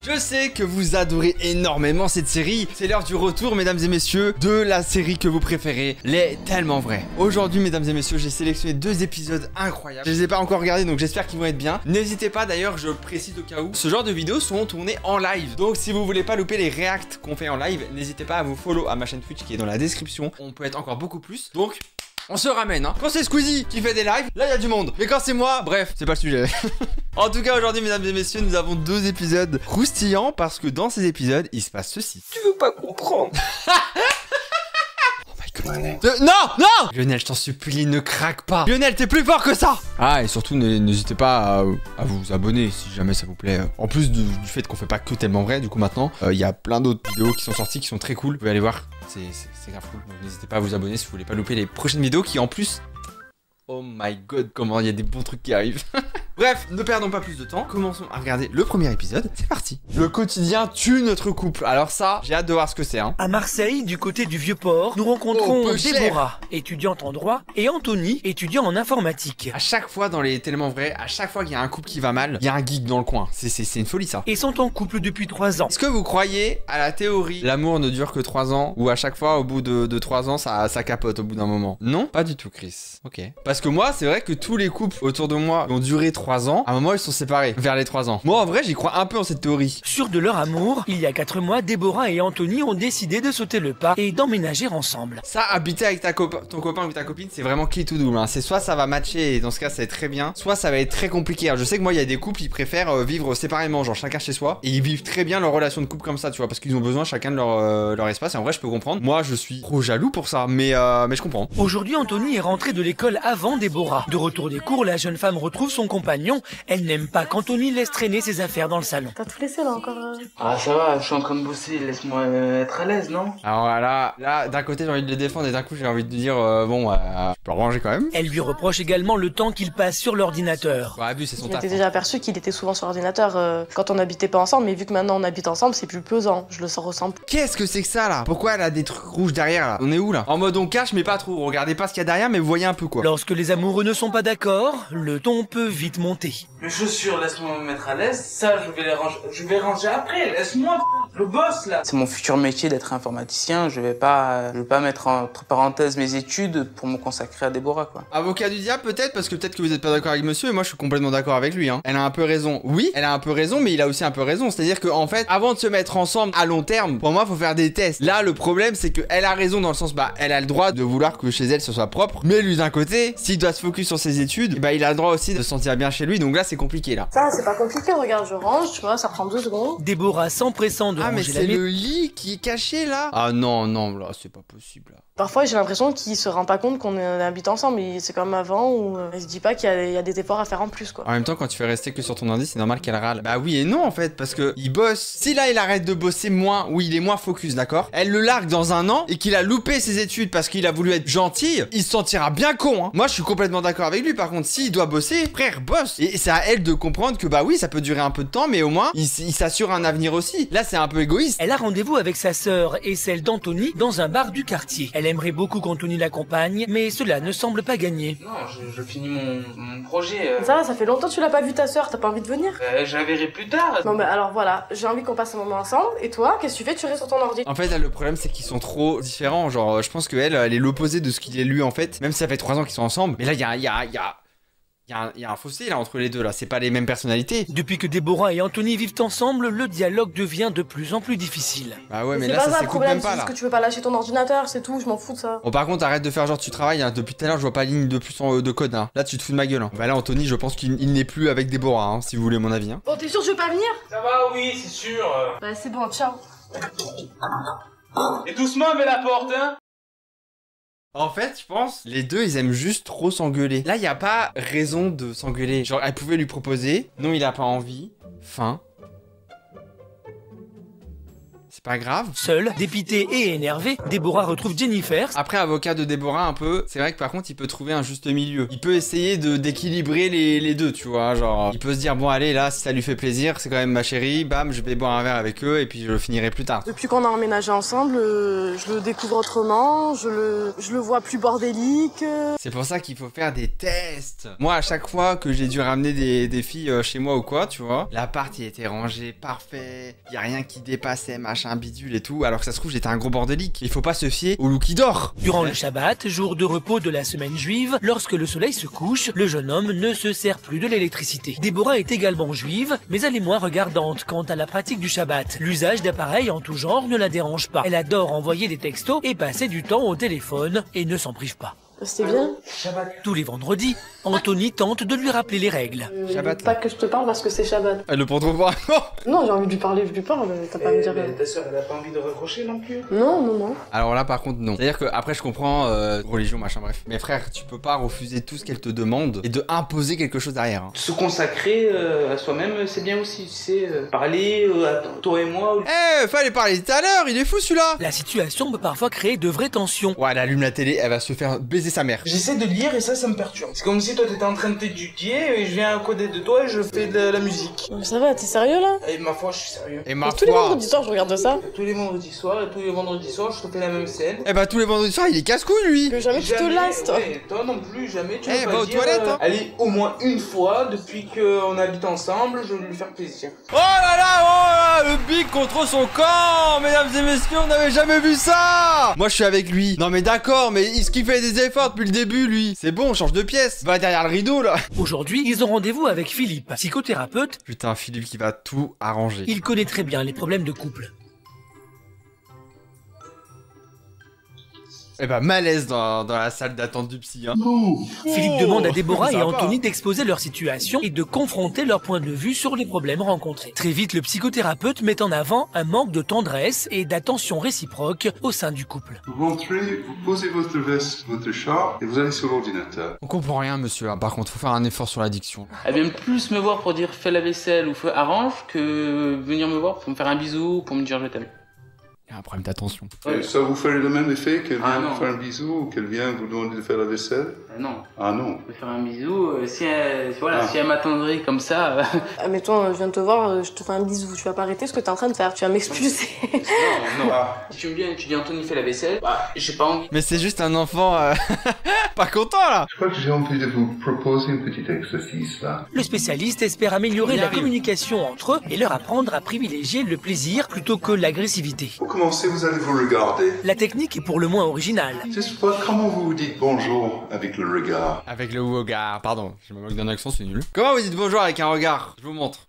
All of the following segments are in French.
Je sais que vous adorez énormément cette série. C'est l'heure du retour, mesdames et messieurs, de la série que vous préférez, les Tellement Vrais. Aujourd'hui, mesdames et messieurs, j'ai sélectionné 2 épisodes incroyables. Je les ai pas encore regardés, donc j'espère qu'ils vont être bien. N'hésitez pas, d'ailleurs, je précise au cas où, ce genre de vidéos sont tournées en live. Donc si vous voulez pas louper les reacts qu'on fait en live, n'hésitez pas à vous follow à ma chaîne Twitch qui est dans la description. On peut être encore beaucoup plus. Donc on se ramène, hein. Quand c'est Squeezie qui fait des lives, là il y a du monde. Mais quand c'est moi, bref, c'est pas le sujet. En tout cas, aujourd'hui, mesdames et messieurs, nous avons 2 épisodes croustillants parce que dans ces épisodes, il se passe ceci. Tu veux pas comprendre? Non! Lionel, je t'en supplie, ne craque pas. Lionel, t'es plus fort que ça. Ah, et surtout, n'hésitez pas à vous abonner si jamais ça vous plaît. En plus du fait qu'on fait pas que Tellement Vrai, du coup maintenant, il y a plein d'autres vidéos qui sont sorties qui sont très cool. Vous pouvez aller voir, c'est grave cool. Donc n'hésitez pas à vous abonner si vous voulez pas louper les prochaines vidéos qui en plus... Oh my god, comment il y a des bons trucs qui arrivent. Bref, ne perdons pas plus de temps. Commençons à regarder le premier épisode. C'est parti. Le quotidien tue notre couple. Alors ça, j'ai hâte de voir ce que c'est. Hein. À Marseille, du côté du Vieux-Port, nous rencontrons Déborah, étudiante en droit, et Anthony, étudiant en informatique. À chaque fois dans les Tellement Vrais, à chaque fois qu'il y a un couple qui va mal, il y a un geek dans le coin. C'est une folie ça. Et sont en couple depuis 3 ans. Est-ce que vous croyez à la théorie l'amour ne dure que 3 ans ou à chaque fois au bout de 3 ans ça capote au bout d'un moment? Non, pas du tout Chris. Ok. Parce que moi, c'est vrai que tous les couples autour de moi qui ont duré 3 ans, à un moment ils sont séparés vers les 3 ans. Moi en vrai j'y crois un peu en cette théorie. Sûrs de leur amour, il y a 4 mois, Déborah et Anthony ont décidé de sauter le pas et d'emménager ensemble. Ça, habiter avec ton copain ou ta copine, c'est vraiment clé tout double. Hein. C'est soit ça va matcher et dans ce cas ça va être très bien, soit ça va être très compliqué. Alors, je sais que moi il y a des couples, ils préfèrent vivre séparément, genre chacun chez soi, et ils vivent très bien leur relation de couple comme ça, tu vois, parce qu'ils ont besoin chacun de leur espace. Et en vrai je peux comprendre. Moi je suis trop jaloux pour ça, mais je comprends. Aujourd'hui, Anthony est rentré de l'école avant Déborah. De retour des cours, la jeune femme retrouve son compagnon. Elle n'aime pas qu'Anthony laisse traîner ses affaires dans le salon. T'as tout laissé là encore Ah ça va, je suis en train de bosser, laisse-moi être à l'aise, non? Alors là d'un côté j'ai envie de les défendre et d'un coup j'ai envie de dire bon je peux ranger quand même. Elle lui reproche également le temps qu'il passe sur l'ordinateur. Ouais, abus, c'est son taf. J'étais déjà aperçu qu'il était souvent sur l'ordinateur quand on n'habitait pas ensemble, mais vu que maintenant on habite ensemble, c'est plus pesant. Je le sens ressemble. Qu'est-ce que c'est que ça là? Pourquoi elle a des trucs rouges derrière là? On est où là? En mode on cache mais pas trop. Regardez pas ce qu'il y a derrière mais vous voyez un peu quoi. Lorsque les amoureux ne sont pas d'accord, le ton peut vite monter. Les chaussures, laisse-moi me mettre à l'aise, ça je vais ranger après, laisse-moi, je bosse là. C'est mon futur métier d'être informaticien, je vais pas mettre entre parenthèses mes études pour me consacrer à Déborah quoi. Avocat du diable peut-être, parce que peut-être que vous êtes pas d'accord avec monsieur et moi je suis complètement d'accord avec lui hein. Elle a un peu raison. Oui, elle a un peu raison mais il a aussi un peu raison. C'est-à-dire que en fait, avant de se mettre ensemble à long terme, pour moi faut faire des tests. Là le problème c'est que elle a raison dans le sens elle a le droit de vouloir que chez elle ce soit propre, mais lui d'un côté, s'il doit se focus sur ses études, il a le droit aussi de se sentir bien chez lui. Donc là c'est compliqué là. Ça c'est pas compliqué, regarde, je range, tu vois, ça prend 2 secondes. Déborah s'empressant de ranger la c'est le lit qui est caché là. Ah non là c'est pas possible là. Parfois j'ai l'impression qu'il se rend pas compte qu'on habite ensemble, mais c'est comme avant où il se dit pas qu'il y a des efforts à faire en plus quoi. En même temps quand tu fais rester que sur ton ordi c'est normal qu'elle râle. Bah oui et non en fait parce que il bosse. Si là il arrête de bosser moins ou il est moins focus d'accord, elle le largue dans 1 an et qu'il a loupé ses études parce qu'il a voulu être gentil, il se sentira bien con hein. Moi je suis complètement d'accord avec lui. Par contre s'il doit bosser, frère bosse. Et c'est à elle de comprendre que bah oui ça peut durer un peu de temps mais au moins il s'assure un avenir aussi. Là c'est un peu égoïste. Elle a rendez-vous avec sa sœur et celle d'Anthony dans un bar du quartier. Elle aimerait beaucoup qu'Anthony l'accompagne, mais cela ne semble pas gagner. Non, je finis mon projet. Ça fait longtemps que tu l'as pas vu ta sœur, t'as pas envie de venir? Je la verrai plus tard. Non mais alors voilà, j'ai envie qu'on passe un moment ensemble, et toi, qu'est-ce que tu fais? Tu restes sur ton ordi. En fait là, le problème c'est qu'ils sont trop différents, genre je pense qu'elle est l'opposé de ce qu'il est lui en fait, même si ça fait 3 ans qu'ils sont ensemble, mais là il y a un fossé là entre les deux là, c'est pas les mêmes personnalités. Depuis que Déborah et Anthony vivent ensemble, le dialogue devient de plus en plus difficile. Bah ouais mais c'est là pas ça le s'écoute problème, même pas c'est là. juste que tu veux pas lâcher ton ordinateur, c'est tout, je m'en fous de ça. Bon par contre arrête de faire genre tu travailles hein. Depuis tout à l'heure je vois pas ligne de plus de code hein. Là tu te fous de ma gueule hein. Bah là Anthony je pense qu'il n'est plus avec Déborah hein, si vous voulez mon avis hein. Bon t'es sûr que je vais pas venir? Ça va oui c'est sûr. Bah c'est bon, ciao. Et doucement mets la porte hein. En fait, je pense, les deux, ils aiment juste trop s'engueuler. Là, il n'y a pas raison de s'engueuler. Genre, elle pouvait lui proposer. Non, il a pas envie. Fin. c'est pas grave. Seule, dépitée et énervée, Déborah retrouve Jennifer. Après, avocat de Déborah un peu, c'est vrai que par contre il peut trouver un juste milieu. Il peut essayer d'équilibrer les deux, tu vois, genre il peut se dire bon allez là si ça lui fait plaisir, c'est quand même ma chérie, bam je vais boire un verre avec eux et puis je le finirai plus tard. Depuis qu'on a emménagé ensemble, je le découvre autrement, je le vois plus bordélique. C'est pour ça qu'il faut faire des tests. Moi à chaque fois que j'ai dû ramener des filles chez moi ou quoi, tu vois, l'appart il était rangé parfait, y a rien qui dépassait, machin bidule et tout, alors que ça se trouve j'étais un gros bordélique. Il faut pas se fier au loup qui dort. Durant le Shabbat, jour de repos de la semaine juive, lorsque le soleil se couche, le jeune homme ne se sert plus de l'électricité. Déborah est également juive, mais elle est moins regardante quant à la pratique du Shabbat. L'usage d'appareils en tout genre ne la dérange pas. Elle adore envoyer des textos et passer du temps au téléphone et ne s'en prive pas. C'était bien. Tous les vendredis, Anthony tente de lui rappeler les règles. Shabbat. Pas que je te parle parce que c'est Shabbat. Elle le prend trop fort. Non, j'ai envie de lui parler, je lui parle. T'as pas à me dire. Ta soeur, elle a pas envie de raccrocher non plus? Non, non, non. Alors là par contre non. C'est-à-dire que après je comprends religion machin bref. Mais frère, tu peux pas refuser tout ce qu'elle te demande et de imposer quelque chose derrière. Hein. Se consacrer à soi-même, c'est bien aussi, tu sais, parler à toi et moi. Fallait parler tout à l'heure, il est fou celui-là. La situation peut parfois créer de vraies tensions. Ouais, elle allume la télé, elle va se faire baiser sa mère. J'essaie de lire et ça me perturbe. C'est comme si toi t'étais en train de t'éduquer et je viens à côté de toi et je fais de la musique. Mais ça va, t'es sérieux là? Et ma foi, je suis sérieux. Et ma Tous les foi. vendredis soirs, je regarde ça. Tous les vendredis soirs et tous les vendredis soirs, je te fais la même scène. Eh bah tous les vendredis soirs, il est casse-couille lui. Que jamais tu te lasses, toi. Ouais, toi non plus, jamais tu Eh, vas va pas aux dire, toilettes, hein. allez, au moins une fois, depuis qu'on habite ensemble, je vais lui faire plaisir. Oh là, le big contre son camp. Mesdames et messieurs, on n'avait jamais vu ça. Moi je suis avec lui. Non mais d'accord, mais est-ce qu'il fait des efforts depuis le début lui? C'est bon, on change de pièce. Va derrière le rideau là. Aujourd'hui, ils ont rendez-vous avec Philippe, psychothérapeute. Putain, Philippe qui va tout arranger. Il connaît très bien les problèmes de couple. Eh bah malaise dans la salle d'attente du psy hein. Philippe demande à Déborah et Sympa. Anthony d'exposer leur situation et de confronter leur point de vue sur les problèmes rencontrés. Très vite, le psychothérapeute met en avant un manque de tendresse et d'attention réciproque au sein du couple. Vous rentrez, vous posez votre veste, votre char et vous allez sur l'ordinateur. On comprend rien monsieur, hein. Par contre faut faire un effort sur l'addiction. Elle vient plus me voir pour dire fais la vaisselle ou fais arrange que venir me voir pour me faire un bisou, pour me dire je t'aime. Il y a un problème d'attention. Et ça vous ferait le même effet qu'elle Ah, vient non. vous faire un bisou ou qu'elle vient vous demander de faire la vaisselle? Non, Ah non. je vais faire un bisou, si elle, voilà, Ah. si elle m'attendrait comme ça... Admettons, je viens de te voir, je te fais un bisou. Tu vas pas arrêter ce que t'es en train de faire, tu vas m'expulser. non, non. Ah. Si tu me viens et tu dis Anthony fait la vaisselle, bah j'ai pas envie. Mais c'est juste un enfant pas content là. Je crois que j'ai envie de vous proposer un petit exercice là. Le spécialiste espère améliorer On y la arrive. communication entre eux et leur apprendre à privilégier le plaisir plutôt que l'agressivité. Pour commencer, vous allez vous regarder. La technique est pour le moins originale. Juste voir comment vous dites bonjour avec le regard. Avec le regard, pardon, je me moque d'un accent, c'est nul. Comment vous dites bonjour avec un regard? Je vous montre.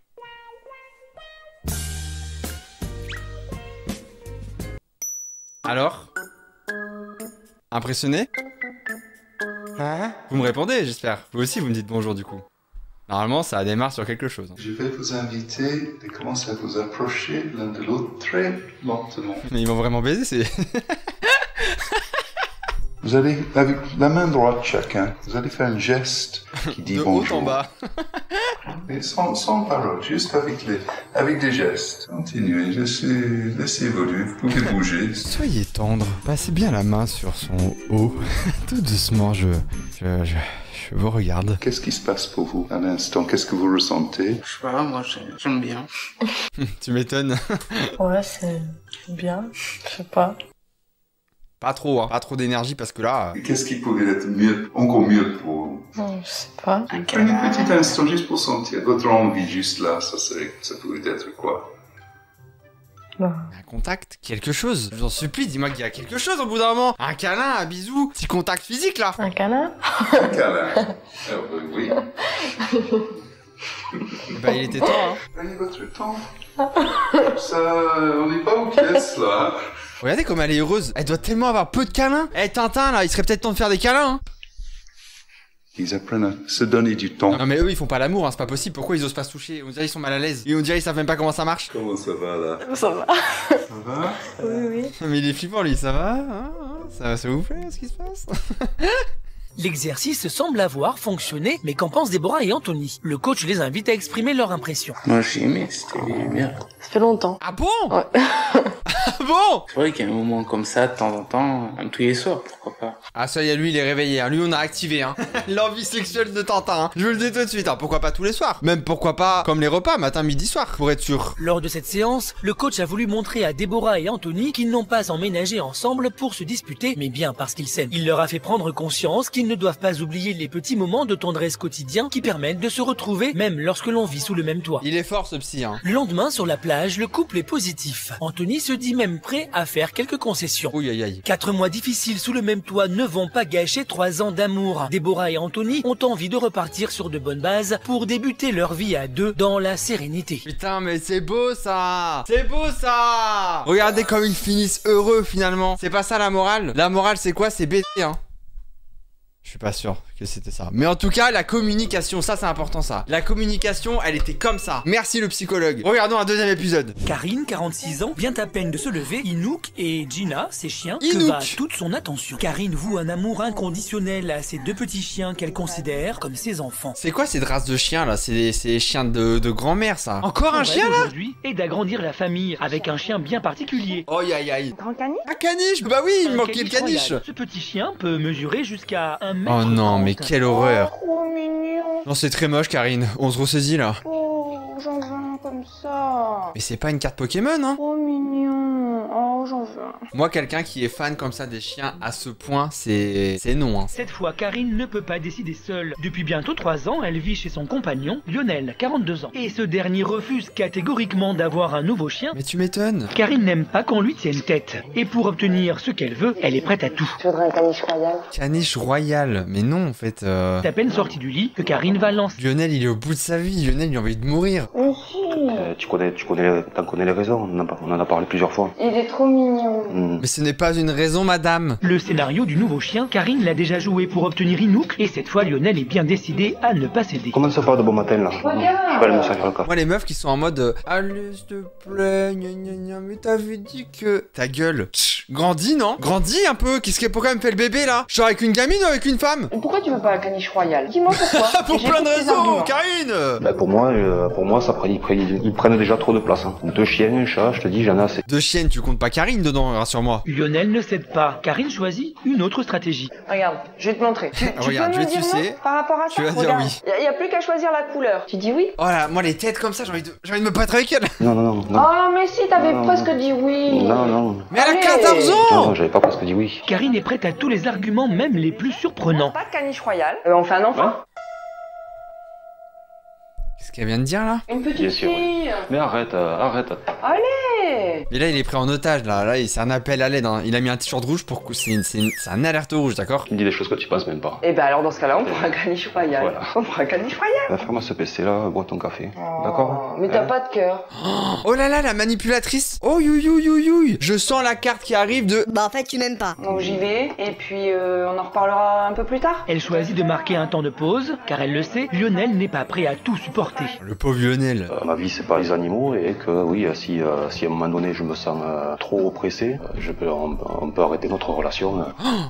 Alors? Impressionné? Vous me répondez, j'espère. Vous aussi, vous me dites bonjour du coup. Normalement, ça démarre sur quelque chose. Je vais vous inviter de commencer à vous approcher l'un de l'autre très lentement. Mais ils vont vraiment baiser, c'est... Vous allez, avec la main droite chacun, vous allez faire un geste qui dit de haut bonjour. en bas. Mais sans parole, juste avec des gestes. Continuez, laissez évoluer, vous pouvez bouger. Soyez tendre, passez bien la main sur son haut. Tout doucement, je vous regarde. Qu'est-ce qui se passe pour vous à l'instant? Qu'est-ce que vous ressentez? Je sais pas, moi j'aime bien. Tu m'étonnes. Ouais, c'est bien. Je sais pas. Pas trop, hein. Pas trop d'énergie parce que là... Qu'est-ce qui pourrait être mieux, encore mieux pour vous? Non, je sais pas. Un Un câlin. petit instant, juste pour sentir votre envie, juste là, ça pourrait être quoi? Non. Un contact, quelque chose. Je vous en supplie, dis-moi qu'il y a quelque chose au bout d'un moment. Un câlin, un bisou, petit contact physique là. Un câlin? Un câlin. Oui. Bah il était temps, hein. Prenez votre temps. Ça, on n'est pas aux pièces là. Regardez comme elle est heureuse. Elle doit tellement avoir peu de câlins. Eh Tintin là, il serait peut-être temps de faire des câlins, hein. Ils apprennent à se donner du temps. Non mais eux ils font pas l'amour, hein, c'est pas possible. Pourquoi ils osent pas se toucher? On dirait ils sont mal à l'aise. Et on dirait ils savent même pas comment ça marche. Comment ça va là? Ça va. Ça va? Oui, oui. Mais il est flippant lui, ça va hein, ça vous plaît ce qui se passe? L'exercice semble avoir fonctionné, mais qu'en pensent Déborah et Anthony? Le coach les invite à exprimer leur impression. Moi j'ai aimé, c'était bien. Ça fait longtemps. Ah bon? Ouais. Ah bon? C'est vrai qu'il y a un moment comme ça, de temps en temps, même tous les soirs, pourquoi pas. Ah ça y est, lui il est réveillé, hein. Lui on a activé hein. L'envie sexuelle de Tintin, hein. Je vous le dis tout de suite, hein. Pourquoi pas tous les soirs? Même pourquoi pas comme les repas, matin, midi, soir, pour être sûr. Lors de cette séance, le coach a voulu montrer à Déborah et Anthony qu'ils n'ont pas emménagé ensemble pour se disputer, mais bien parce qu'ils s'aiment. Il leur a fait prendre conscience qu'ils ne doivent pas oublier les petits moments de tendresse quotidien qui permettent de se retrouver même lorsque l'on vit sous le même toit. Il est fort ce psy, hein. Le lendemain, sur la plage, le couple est positif. Anthony se dit même prêt à faire quelques concessions. Ouh aïe aïe. 4 mois difficiles sous le même toit ne vont pas gâcher 3 ans d'amour. Déborah et Anthony ont envie de repartir sur de bonnes bases pour débuter leur vie à deux dans la sérénité. Putain mais c'est beau ça. C'est beau ça. Regardez comme ils finissent heureux finalement. C'est pas ça la morale. La morale c'est quoi? C'est baiser hein. Je suis pas sûr que c'était ça. Mais en tout cas, la communication, ça c'est important ça. La communication, elle était comme ça. Merci le psychologue. Regardons un deuxième épisode. Karine, 46 ans, vient à peine de se lever. Inouk et Gina, ses chiens, que Inouk va toute son attention. Karine voue un amour inconditionnel à ses 2 petits chiens qu'elle considère comme ses enfants. C'est quoi cette race de chiens là? C'est les chiens de grand-mère ça. Encore un Son chien rêve là? aujourd'hui est d'agrandir la famille avec un chien bien particulier. Oh aïe aïe. Grand caniche? Un caniche. Bah oui, il Un manquait le caniche. royal. Ce petit chien peut mesurer jusqu'à 1 mètre. Oh non, mais quelle horreur. Trop mignon. Non, c'est très moche, Karine. On se ressaisit là. Oh, j'en veux un comme ça. Mais c'est pas une carte Pokémon, hein? Trop mignon. Oh, j'en veux un. Moi, quelqu'un qui est fan comme ça des chiens à ce point, c'est non, hein. Cette fois, Karine ne peut pas décider seule. Depuis bientôt 3 ans, elle vit chez son compagnon, Lionel, 42 ans. Et ce dernier refuse catégoriquement d'avoir un nouveau chien. Mais tu m'étonnes. Karine n'aime pas qu'on lui tienne tête. Et pour obtenir ce qu'elle veut, elle est prête à tout. Je voudrais un caniche royal. Caniche royal. Mais non, en fait. C'est à peine sortie du lit que Karine va lancer. Lionel, il est au bout de sa vie. Lionel, il a envie de mourir. Aussi. T'en connais les raisons, on en a parlé plusieurs fois. Il est trop mignon. Mais ce n'est pas une raison, madame. Le scénario du nouveau chien, Karine l'a déjà joué pour obtenir Inouk. Et cette fois, Lionel est bien décidé à ne pas céder. Comment ça part de bon matin là? Regarde. Je vais aller me servir le café. Moi, les meufs qui sont en mode allez, s'il te plaît, gna gna gna, mais t'avais dit que. Ta gueule. Tch, grandis, non? Grandis un peu. Pourquoi elle me fait le bébé là? Je suis avec une gamine ou avec une femme? Pourquoi tu veux pas un caniche royal? Dis-moi pourquoi. Pour J'ai plein de tous tes raisons, arguments. Karine! Bah pour moi ça ils prennent déjà trop de place. Hein. 2 chiens, un chat, je te dis, j'en ai assez. De chienne, tu comptes pas Karine dedans, rassure-moi. Lionel ne cède pas. Karine choisit une autre stratégie. Regarde, je vais te montrer. Tu Regarde, peux je me vais te dire sucer. non par rapport à ça? Tu vas dire Regarde, oui. y a plus qu'à choisir la couleur. Tu dis oui? Oh là, moi les têtes comme ça, j'ai envie de me battre avec elle. Non. Oh mais si, t'avais Non. presque dit oui. Non. Mais elle a Allez. 14 ans! Non, j'avais pas presque dit oui. Karine est prête à tous les arguments, même les plus surprenants. Pas de caniche royal. On fait un enfant? Qu'est-ce qu'elle vient de dire là? Une petite Bien sûr, fille. Mais arrête. Allez. Mais là il est pris en otage là, c'est un appel à l'aide, hein. Il a mis un t-shirt rouge pour que c'est un alerte rouge, d'accord? Tu me dis des choses que tu penses même pas. Et ben alors dans ce cas-là, on prend un caniche royal. Voilà. On prend un caniche royal. Va ferme ce PC là, bois ton café. D'accord? Mais t'as Hein? pas de cœur. Oh là là, la manipulatrice! Oh you. Je sens la carte qui arrive de. Bah en fait tu m'aimes pas. Donc j'y vais et puis on en reparlera un peu plus tard. Elle choisit de marquer un temps de pause, car elle le sait, Lionel n'est pas prêt à tout supporter. Le pauvre Lionel. Ma vie c'est pas les animaux et que oui, si à un moment donné je me sens trop oppressé, on peut arrêter notre relation.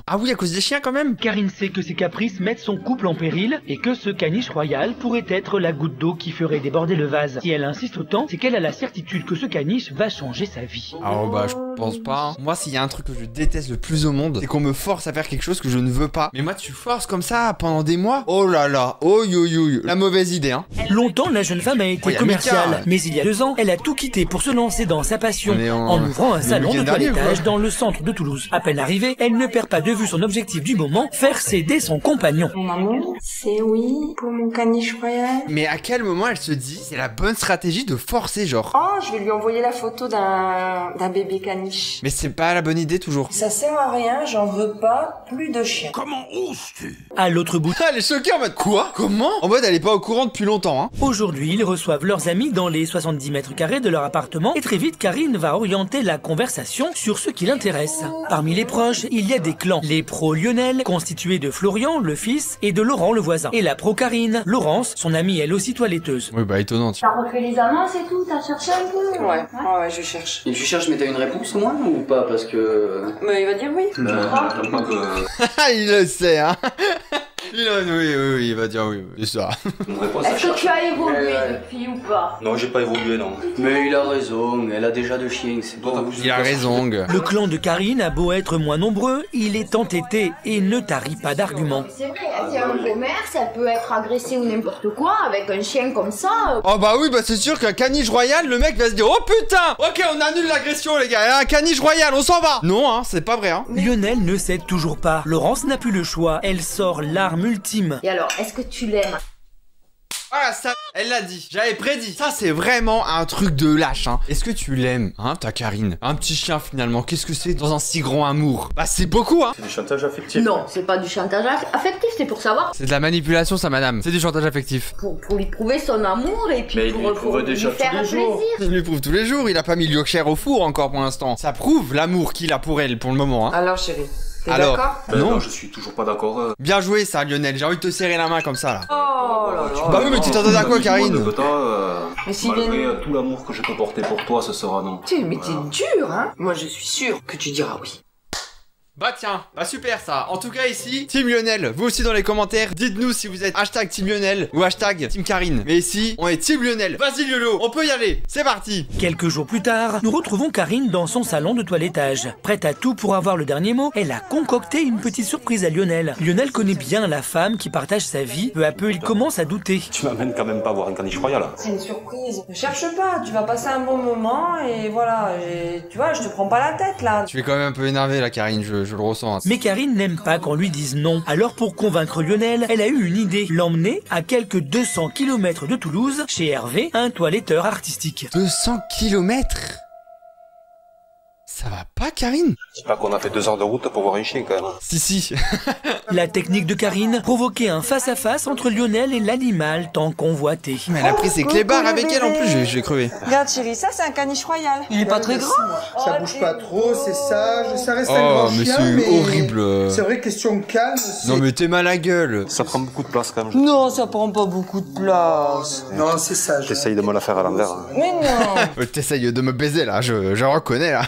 Ah oui, à cause des chiens quand même. Karine sait que ses caprices mettent son couple en péril et que ce caniche royal pourrait être la goutte d'eau qui ferait déborder le vase. Si elle insiste autant, c'est qu'elle a la certitude que ce caniche va changer sa vie. Ah oh bah je pense pas. Moi s'il y a un truc que je déteste le plus au monde, c'est qu'on me force à faire quelque chose que je ne veux pas. Mais moi tu forces comme ça pendant des mois. Oh là là, oh you. La mauvaise idée hein. Longtemps, la jeune femme a été Oh, y a commerciale, Mika. mais il y a 2 ans, elle a tout quitté pour se lancer dans sa passion On est en ouvrant un le salon de week-end dernier, toilettage quoi. dans le centre de Toulouse. À peine arrivée, elle ne perd pas de vue son objectif du moment, faire céder son compagnon. Mon amour, c'est oui pour mon caniche royal. Mais à quel moment elle se dit c'est la bonne stratégie de forcer genre? Oh, je vais lui envoyer la photo d'un bébé caniche. Mais c'est pas la bonne idée toujours. Ça sert à rien, j'en veux pas plus de chiens. À l'autre bout, Elle est choquée en mode quoi? Comment? En mode elle est pas au courant depuis longtemps hein. aujourd'hui, ils reçoivent leurs amis dans les 70 mètres carrés de leur appartement et très vite, Karine va orienter la conversation sur ce qui l'intéresse. Parmi les proches, il y a des clans. Les pros Lionel, constitués de Florian, le fils, et de Laurent, le voisin. Et la pro Karine, Laurence, son amie elle aussi toiletteuse. Oui bah étonnante. T'as refait les annonces et tout, t'as cherché un peu? Ouais, je cherche. Et tu cherches mais t'as une réponse? soin ou pas? Parce que... Mais il va dire oui. Tu crois? Il le sait, hein. Oui, il va dire oui, c'est ça. Est-ce que tu as évolué depuis ou pas? Non, j'ai pas évolué, non. Mais il a raison, elle a déjà 2 chiens, c'est pas... Il a raison. Le clan de Karine a beau être moins nombreux, il est entêté et ne tarit pas d'arguments. C'est vrai, elle tient un commerce, elle peut être agressée ou n'importe quoi avec un chien comme ça. Oh bah oui, bah c'est sûr qu'un caniche royal, le mec va se dire oh putain, ok on annule l'agression les gars, il y a un caniche royal, on s'en va. Non hein, c'est pas vrai hein. Lionel ne cède toujours pas. Laurence n'a plus le choix, elle sort l'arme ultime. Et alors, est-ce que tu l'aimes? Ah ça, elle l'a dit, j'avais prédit. Ça c'est vraiment un truc de lâche hein. Est-ce que tu l'aimes, hein, ta Karine? Un petit chien finalement, qu'est-ce que c'est dans un si grand amour? Bah c'est beaucoup hein. C'est du chantage affectif. Non, c'est pas du chantage affectif, c'est pour savoir. C'est de la manipulation ça madame, c'est du chantage affectif. Pour lui prouver son amour et puis pour lui faire plaisir. Il lui prouve tous les jours, il a pas mis Yorkshire au four encore pour l'instant. Ça prouve l'amour qu'il a pour elle pour le moment hein. Alors chérie, t'es alors, d'accord? non, je suis toujours pas d'accord. Bien joué ça Lionel, j'ai envie de te serrer la main comme ça là. Oh là là. Bah oui mais tu t'entends à quoi Karine? Mais si Malgré tout l'amour que je peux porter pour toi, ce sera non. Mais t'es dur, hein? Moi je suis sûre que tu diras oui. Bah tiens, bah super ça. En tout cas ici, Team Lionel, vous aussi dans les commentaires, dites-nous si vous êtes hashtag Team Lionel ou hashtag Team Karine. Mais ici, on est Team Lionel. Vas-y Lolo, on peut y aller, c'est parti. Quelques jours plus tard, nous retrouvons Karine dans son salon de toilettage. Prête à tout pour avoir le dernier mot, elle a concocté une petite surprise à Lionel. Lionel connaît bien la femme qui partage sa vie. Peu à peu, il commence à douter. Tu m'amènes quand même pas voir un caniche royal. C'est une surprise. Ne cherche pas, tu vas passer un bon moment et voilà. Et, tu vois, je te prends pas la tête là. Tu es quand même un peu énervé là Karine, je le ressens. Hein. Mais Karine n'aime pas qu'on lui dise non. Alors pour convaincre Lionel, elle a eu une idée. L'emmener à quelques 200 km de Toulouse, chez Hervé, un toiletteur artistique. 200 km? Ça va pas Karine? C'est pas qu'on a fait 2 heures de route pour voir un chien quand même. Si. La technique de Karine provoquait un face-à-face entre Lionel et l'animal tant convoité. Mais elle a pris ses clébards avec elle en plus, je vais crever. Regarde chérie, ça c'est un caniche royal. Il est pas très grand. Ça bouge pas trop, c'est sage, ça reste un Oh grand mais chien, c'est mais horrible. c'est vrai, question calme. Non mais t'es mal à la gueule. Ça prend beaucoup de place quand même. Non, ça prend pas beaucoup de place. Non, c'est sage. J'essaye de me la faire à l'envers. Mais non. T'essayes de me baiser là, je reconnais là.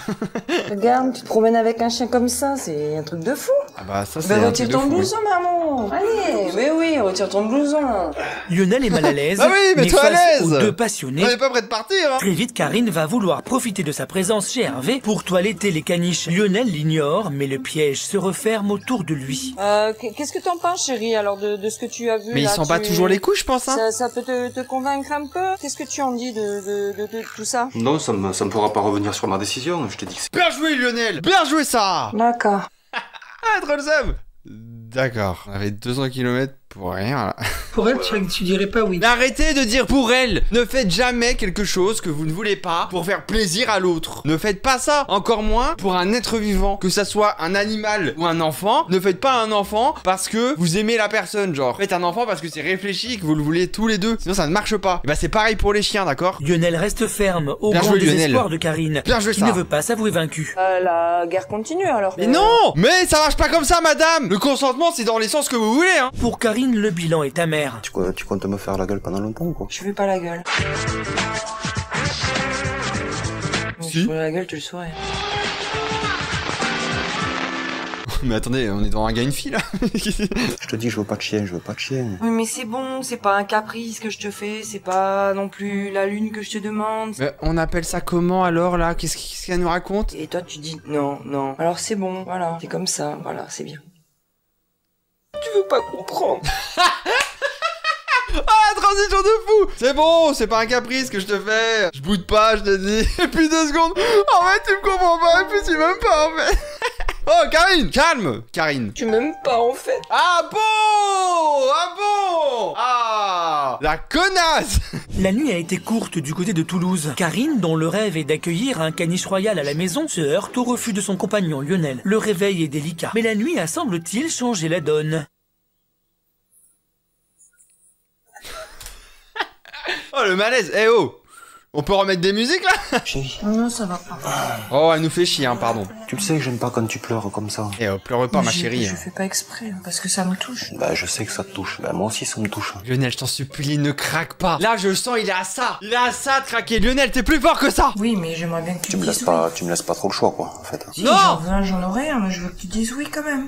Regarde, tu te promènes avec un chien comme ça, c'est un truc de fou. Ah bah ça c'est Ben un retire truc de ton fou. blouson, maman. Allez, mais oui, retire ton blouson. Lionel est mal à l'aise, Ah oui, mais toi à face l'aise. aux deux passionnés, On est pas prêt de partir hein. très vite Karine va vouloir profiter de sa présence chez Hervé pour toiletter les caniches. Lionel l'ignore, mais le piège se referme autour de lui. Qu'est-ce que t'en penses, chérie, alors de ce que tu as vu? Mais là, ils s'en battent toujours les couilles je pense hein. Ça peut te convaincre un peu? Qu'est-ce que tu en dis de tout ça? Non, ça me fera pas revenir sur ma décision, je te dis que c'est... Bien joué Lionel, bien joué ça. D'accord. Ah trop le seum. D'accord, on avait 200 km pour rien là. Pour elle, tu dirais pas oui. Mais arrêtez de dire pour elle. Ne faites jamais quelque chose que vous ne voulez pas pour faire plaisir à l'autre. Ne faites pas ça. Encore moins pour un être vivant. Que ça soit un animal ou un enfant. Ne faites pas un enfant parce que vous aimez la personne. Genre, faites un enfant parce que c'est réfléchi et que vous le voulez tous les deux. Sinon ça ne marche pas. Et bah c'est pareil pour les chiens, d'accord? Lionel reste ferme au Bien grand joué, désespoir Lionel. de Karine, Bien joué qui ça. ne veut pas s'avouer vaincu. La guerre continue alors. Mais non. Mais ça marche pas comme ça madame. Le consentement c'est dans les sens que vous voulez hein. Pour Karine, le bilan est amer. Tu comptes me faire la gueule pendant longtemps quoi? Je fais pas la gueule. Si. Je fais la gueule, tu le saurais. Mais attendez, on est devant un gars et une fille là. Je te dis je veux pas de chien, je veux pas de chien. Oui, mais c'est bon, c'est pas un caprice que je te fais, c'est pas non plus la lune que je te demande. Mais on appelle ça comment alors là? Qu'est-ce qu'elle nous raconte? Et toi tu dis non. Alors c'est bon, voilà, c'est comme ça, voilà, c'est bien. Tu veux pas comprendre. Ah, la transition de fou. C'est bon, c'est pas un caprice que je te fais. Je boude pas, je te dis. Et puis 2 secondes. En fait, tu me comprends pas. Et puis tu m'aimes pas, en fait. Oh, Karine, calme, Karine. Tu m'aimes pas en fait. Ah bon? Ah bon? Ah, la connasse. La nuit a été courte du côté de Toulouse. Karine, dont le rêve est d'accueillir un caniche royal à la maison, se heurte au refus de son compagnon Lionel. Le réveil est délicat, mais la nuit a semble-t-il changé la donne. Oh, le malaise. Eh oh. On peut remettre des musiques là? Chérie. Non, ça va pas. Oh, elle nous fait chier, hein, pardon. Tu le sais que j'aime pas quand tu pleures comme ça. Eh, pleure pas, ma chérie. Je fais pas exprès, parce que ça me touche. Bah, je sais que ça te touche. Bah, moi aussi, ça me touche. Lionel, je t'en supplie, ne craque pas. Là, je le sens, il est à ça. Il est à ça de craquer. Lionel, t'es plus fort que ça. Oui, mais j'aimerais bien que tu Tu me laisses pas, tu me laisses pas trop le choix, quoi, en fait. Si Non. j'en aurais un, mais je veux que tu dises oui quand même.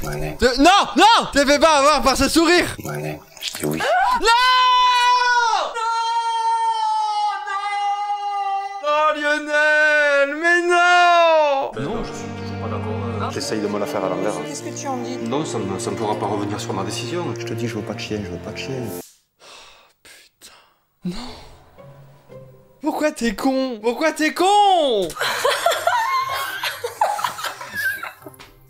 Ouais, Non, non, te fais pas avoir par ce sourire. ouais, je dis oui. Non. Non, Lionel, mais non. Non, je suis toujours pas d'accord. J'essaye de me la faire à l'envers. Qu'est-ce que tu en dis? Non, ça me fera pas revenir sur ma décision. Je te dis, je veux pas de chien, je veux pas de chien. Putain. Non. Pourquoi t'es con? Pourquoi t'es con?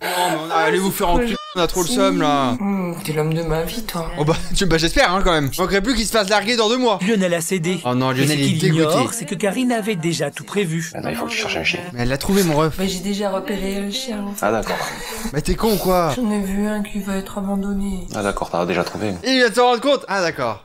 Non, mais allez vous faire enculer, on a trop le seum là. T'es l'homme de ma vie, toi. Oh bah, j'espère hein quand même. Manquerait plus qu'il se fasse larguer dans 2 mois. Lionel a cédé. Oh non, Mais Lionel ce il est qu'il dégoûté. ignore, c'est que Karine avait déjà tout prévu. Maintenant, il faut que tu cherches un chien. Mais elle l'a trouvé mon ref. Bah, j'ai déjà repéré le chien. Ah, d'accord. Mais t'es con ou quoi? J'en ai vu un qui va être abandonné. Ah, d'accord, t'as déjà trouvé. Il vient de se rendre compte. Ah d'accord.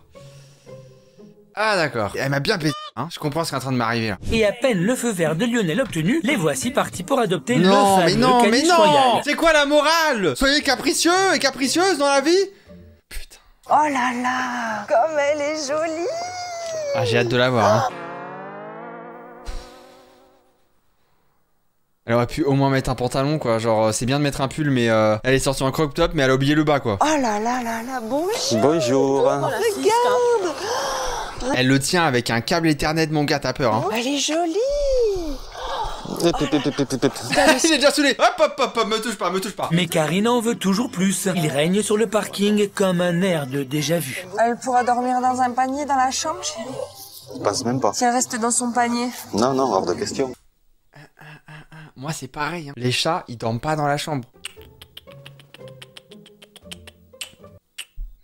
Ah d'accord. Elle m'a bien pété, hein. Je comprends ce qui est en train de m'arriver là. Et à peine le feu vert de Lionel obtenu, les voici partis pour adopter Non, le mais fameux non, mais caniche non. royal. C'est quoi la morale? Soyez capricieux et capricieuses dans la vie. Putain. Oh là là, comme elle est jolie. Ah j'ai hâte de la voir. Hein. Elle aurait pu au moins mettre un pantalon quoi, genre c'est bien de mettre un pull mais elle est sortie en crop top mais elle a oublié le bas quoi. Oh là là là là, bonjour. Bonjour. Regarde. Elle le tient avec un câble Ethernet mon gars, t'as peur hein. Elle est jolie. J'ai déjà saoulé. Hop hop hop hop, me touche pas, me touche pas. Mais Karine en veut toujours plus. Il règne sur le parking comme un air de déjà-vu. Elle pourra dormir dans un panier dans la chambre, chérie. Je pense même pas. Si elle reste dans son panier. Non, non, hors de question. Moi c'est pareil hein. Les chats ils dorment pas dans la chambre.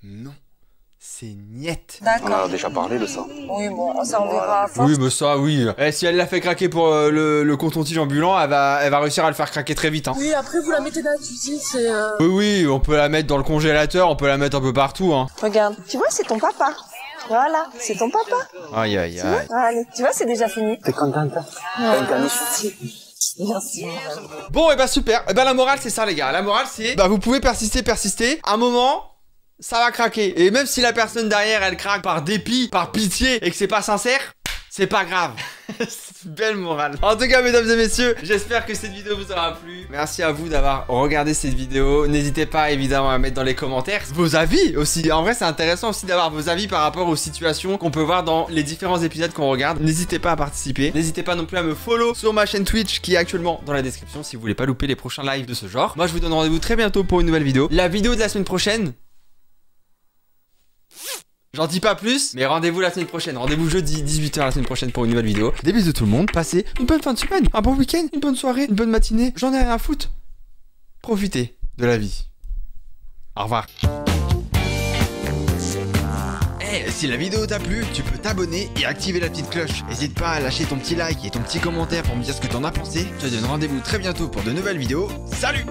Non. C'est niette. On D'accord. a déjà parlé de ça. Oui, bon, ça on verra à force. Oui mais ça oui. Eh, si elle l'a fait craquer pour le coton-tige ambulant, elle va réussir à le faire craquer très vite hein. Oui, après vous la mettez dans la cuisine, c'est... Oui oui, on peut la mettre dans le congélateur, on peut la mettre un peu partout hein. Regarde, tu vois, c'est ton papa. Voilà, c'est ton papa. Aïe aïe aïe. Allez, tu vois, c'est déjà fini. T'es contente? Merci. Bon et bah super. Et bah la morale c'est ça les gars. La morale c'est bah vous pouvez persister. À un moment ça va craquer. Et même si la personne derrière elle craque par dépit, par pitié et que c'est pas sincère, c'est pas grave. C'est une belle morale. En tout cas mesdames et messieurs, j'espère que cette vidéo vous aura plu. Merci à vous d'avoir regardé cette vidéo. N'hésitez pas évidemment à mettre dans les commentaires vos avis aussi. En vrai c'est intéressant aussi d'avoir vos avis par rapport aux situations qu'on peut voir dans les différents épisodes qu'on regarde. N'hésitez pas à participer. N'hésitez pas non plus à me follow sur ma chaîne Twitch qui est actuellement dans la description si vous voulez pas louper les prochains lives de ce genre. Moi je vous donne rendez-vous très bientôt pour une nouvelle vidéo. La vidéo de la semaine prochaine, j'en dis pas plus, mais rendez-vous la semaine prochaine. Rendez-vous jeudi 18h la semaine prochaine pour une nouvelle vidéo. Des bisous tout le monde. Passez une bonne fin de semaine, un bon week-end, une bonne soirée, une bonne matinée. J'en ai rien à foutre. Profitez de la vie. Au revoir. Hey, si la vidéo t'a plu, tu peux t'abonner et activer la petite cloche. N'hésite pas à lâcher ton petit like et ton petit commentaire pour me dire ce que t'en as pensé. Je te donne rendez-vous très bientôt pour de nouvelles vidéos. Salut!